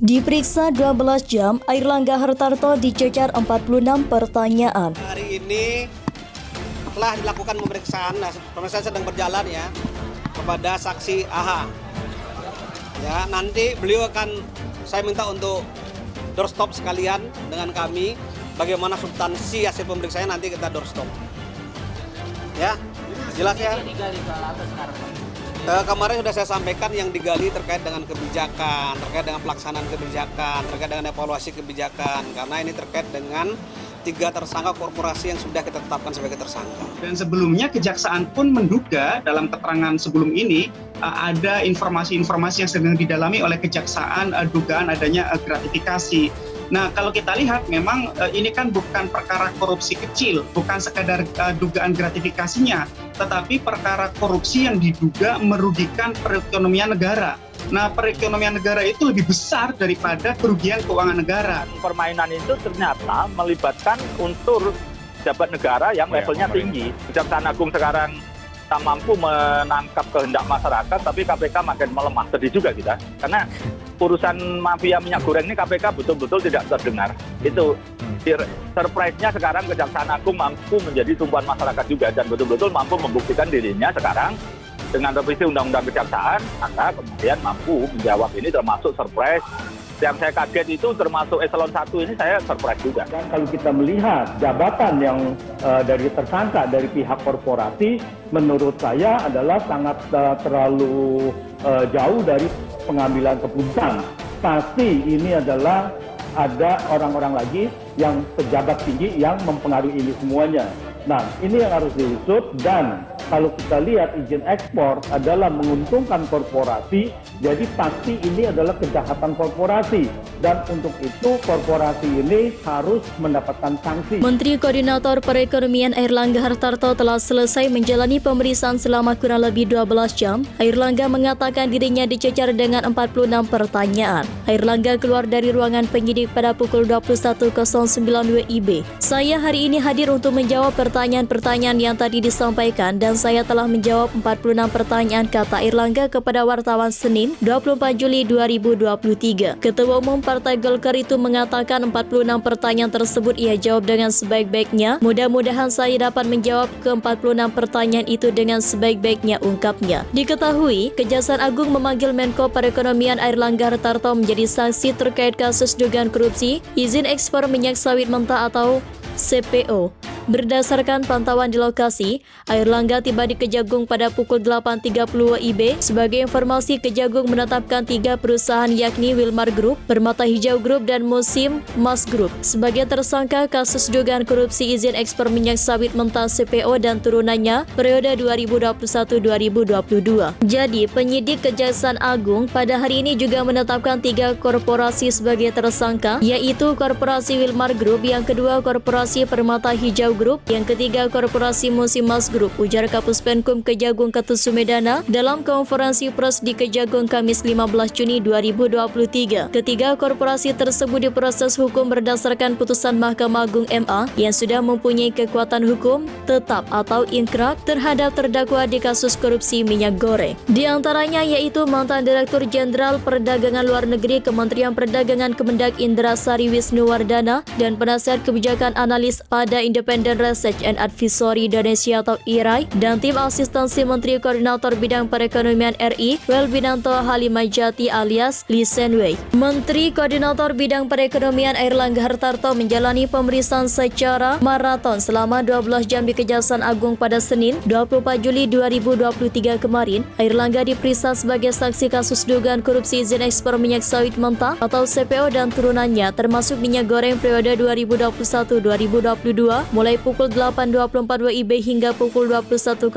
Diperiksa 12 jam, Airlangga Hartarto dicecar 46 pertanyaan. Hari ini telah dilakukan pemeriksaan sedang berjalan ya kepada saksi AH. Ya, nanti beliau saya minta untuk doorstop sekalian dengan kami. Bagaimana substansi hasil pemeriksaan nanti kita doorstop. Ya, jelas ya. Kemarin sudah saya sampaikan yang digali terkait dengan kebijakan, terkait dengan pelaksanaan kebijakan, terkait dengan evaluasi kebijakan. Karena ini terkait dengan 3 tersangka korporasi yang sudah kita tetapkan sebagai tersangka. Dan sebelumnya Kejaksaan pun menduga dalam keterangan sebelum ini ada informasi-informasi yang sedang didalami oleh Kejaksaan dugaan adanya gratifikasi. Nah, kalau kita lihat memang ini kan bukan perkara korupsi kecil, bukan sekadar dugaan gratifikasinya, tetapi perkara korupsi yang diduga merugikan perekonomian negara. Nah, perekonomian negara itu lebih besar daripada kerugian keuangan negara. Permainan itu ternyata melibatkan unsur pejabat negara yang levelnya tinggi. Kejaksaan Agung sekarang tak mampu menangkap kehendak masyarakat, tapi KPK makin melemah. Sedih juga kita, karena urusan mafia minyak goreng ini KPK betul-betul tidak terdengar. Itu surprise-nya sekarang Kejaksaan Agung mampu menjadi tumpuan masyarakat juga dan betul-betul mampu membuktikan dirinya sekarang dengan revisi Undang-Undang Kejaksaan, maka kemudian mampu menjawab ini, termasuk surprise. Yang saya kaget itu termasuk eselon 1 ini saya surprise juga. Dan kalau kita melihat jabatan yang dari tersangka dari pihak korporasi, menurut saya adalah sangat terlalu jauh dari pengambilan keputusan. Pasti ini adalah ada orang-orang lagi yang pejabat tinggi yang mempengaruhi ini semuanya. Nah, ini yang harus diusut, dan kalau kita lihat izin ekspor adalah menguntungkan korporasi, jadi pasti ini adalah kejahatan korporasi, dan untuk itu korporasi ini harus mendapatkan sanksi. Menteri Koordinator Perekonomian Airlangga Hartarto telah selesai menjalani pemeriksaan selama kurang lebih 12 jam. Airlangga mengatakan dirinya dicecar dengan 46 pertanyaan. Airlangga keluar dari ruangan penyidik pada pukul 21.09 WIB. Saya hari ini hadir untuk menjawab pertanyaan-pertanyaan yang tadi disampaikan, dan saya telah menjawab 46 pertanyaan, kata Airlangga kepada wartawan Senin 24 Juli 2023. Ketua Umum Partai Golkar itu mengatakan 46 pertanyaan tersebut ia jawab dengan sebaik-baiknya. Mudah-mudahan saya dapat menjawab ke-46 pertanyaan itu dengan sebaik-baiknya, ungkapnya. Diketahui, Kejaksaan Agung memanggil Menko Perekonomian Airlangga Hartarto menjadi saksi terkait kasus dugaan korupsi izin ekspor minyak sawit mentah atau CPO. Berdasarkan pantauan di lokasi, Airlangga tiba di Kejagung pada pukul 8.30 WIB. Sebagai informasi, Kejagung menetapkan 3 perusahaan yakni Wilmar Group, Permata Hijau Group, dan Musim Mas Group sebagai tersangka kasus dugaan korupsi izin ekspor minyak sawit mentah CPO dan turunannya periode 2021-2022. Jadi, penyidik Kejaksaan Agung pada hari ini juga menetapkan 3 korporasi sebagai tersangka, yaitu Korporasi Wilmar Group, yang kedua Korporasi Permata Hijau Group, yang ketiga Korporasi Musim Mas Group, ujar Kapus Penkum Kejagung Ketut Sumedana dalam konferensi pers di Kejagung Kamis 15 Juni 2023. Ketiga korporasi tersebut diproses hukum berdasarkan putusan Mahkamah Agung MA yang sudah mempunyai kekuatan hukum tetap atau ingkrah terhadap terdakwa di kasus korupsi minyak goreng. Di antaranya yaitu mantan Direktur Jenderal Perdagangan Luar Negeri Kementerian Perdagangan Kemendak Indra Sari Wisnuwardana dan penasihat kebijakan analis pada Independent Research and Advisory Indonesia atau IRAI, dan tim asistensi Menteri Koordinator Bidang Perekonomian RI Welbinanto Halimajati alias Lee Senway. Menteri Koordinator Bidang Perekonomian Airlangga Hartarto menjalani pemeriksaan secara maraton selama 12 jam di Kejaksaan Agung pada Senin 24 Juli 2023 kemarin. Airlangga diperiksa sebagai saksi kasus dugaan korupsi izin ekspor minyak sawit mentah atau CPO dan turunannya, termasuk minyak goreng periode 2021-2022 mulai pukul 8.24 WIB hingga pukul 21.08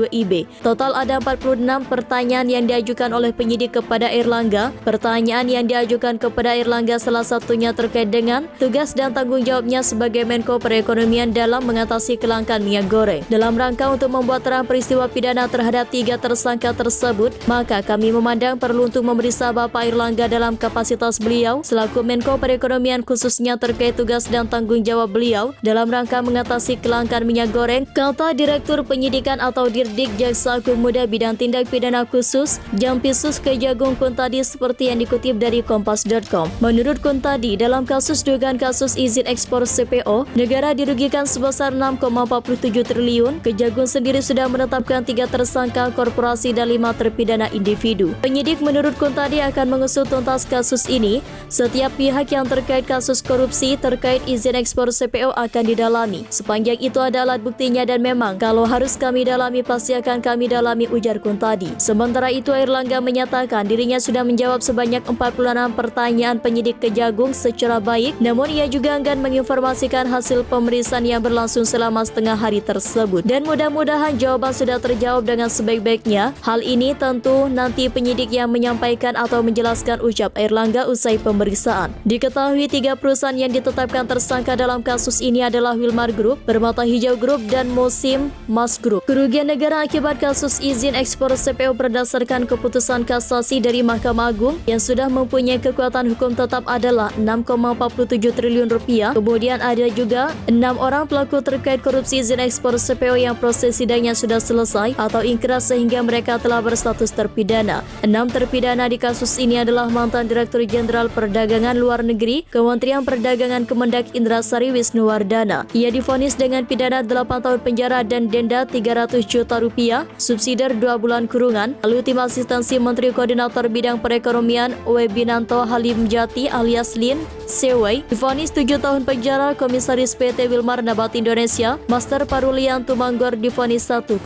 WIB. Total ada 46 pertanyaan yang diajukan oleh penyidik kepada Airlangga. Pertanyaan yang diajukan kepada Airlangga salah satunya terkait dengan tugas dan tanggung jawabnya sebagai Menko Perekonomian dalam mengatasi kelangkaan minyak goreng. Dalam rangka untuk membuat terang peristiwa pidana terhadap 3 tersangka tersebut, maka kami memandang perlu untuk memeriksa Bapak Airlangga dalam kapasitas beliau selaku Menko Perekonomian, khususnya terkait tugas dan tanggung jawab beliau dalam rangka akan mengatasi kelangkaan minyak goreng, kata Direktur Penyidikan atau Dirdik Jaksa Agung Muda Bidang Tindak Pidana Khusus Jampisus Kejagung Kuntadi seperti yang dikutip dari Kompas.com. Menurut Kuntadi, dalam kasus dugaan kasus izin ekspor CPO, negara dirugikan sebesar 6,47 triliun. Kejagung sendiri sudah menetapkan 3 tersangka korporasi dan 5 terpidana individu. Penyidik menurut Kuntadi akan mengusut tuntas kasus ini. Setiap pihak yang terkait kasus korupsi terkait izin ekspor CPO akan didalami. Sepanjang itu ada alat buktinya dan memang kalau harus kami dalami pasti akan kami dalami, ujar Kuntadi. Sementara itu Airlangga menyatakan dirinya sudah menjawab sebanyak 46 pertanyaan penyidik Kejagung secara baik, namun ia juga enggan menginformasikan hasil pemeriksaan yang berlangsung selama setengah hari tersebut. Dan mudah-mudahan jawaban sudah terjawab dengan sebaik-baiknya. Hal ini tentu nanti penyidik yang menyampaikan atau menjelaskan, ucap Airlangga usai pemeriksaan. Diketahui 3 perusahaan yang ditetapkan tersangka dalam kasus ini adalah Wilmar Group, Permata Hijau Group, dan Musim Mas Group. Kerugian negara akibat kasus izin ekspor CPO berdasarkan keputusan kasasi dari Mahkamah Agung yang sudah mempunyai kekuatan hukum tetap adalah 6,47 triliun rupiah. Kemudian ada juga 6 orang pelaku terkait korupsi izin ekspor CPO yang proses sidangnya sudah selesai atau ingkrah sehingga mereka telah berstatus terpidana. 6 terpidana di kasus ini adalah mantan Direktur Jenderal Perdagangan Luar Negeri Kementerian Perdagangan Kemendak Indrasari Wisnuwardana. Ia divonis dengan pidana 8 tahun penjara dan denda 300 juta rupiah, subsidiar 2 bulan kurungan. Lalu tim asistensi Menteri Koordinator Bidang Perekonomian Webinanto Halim Jati alias Lin Sewei divonis 7 tahun penjara. Komisaris PT Wilmar Nabat Indonesia Master Parulian Tumanggor divonis 1,5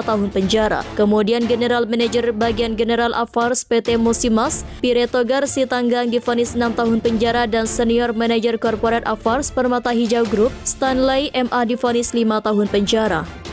tahun penjara. Kemudian General Manager Bagian General Affairs PT Musimas Piretogar Sitanggang divonis 6 tahun penjara dan Senior Manager Corporate Affairs Permata Hijau Group Stanley MA divonis 5 tahun penjara.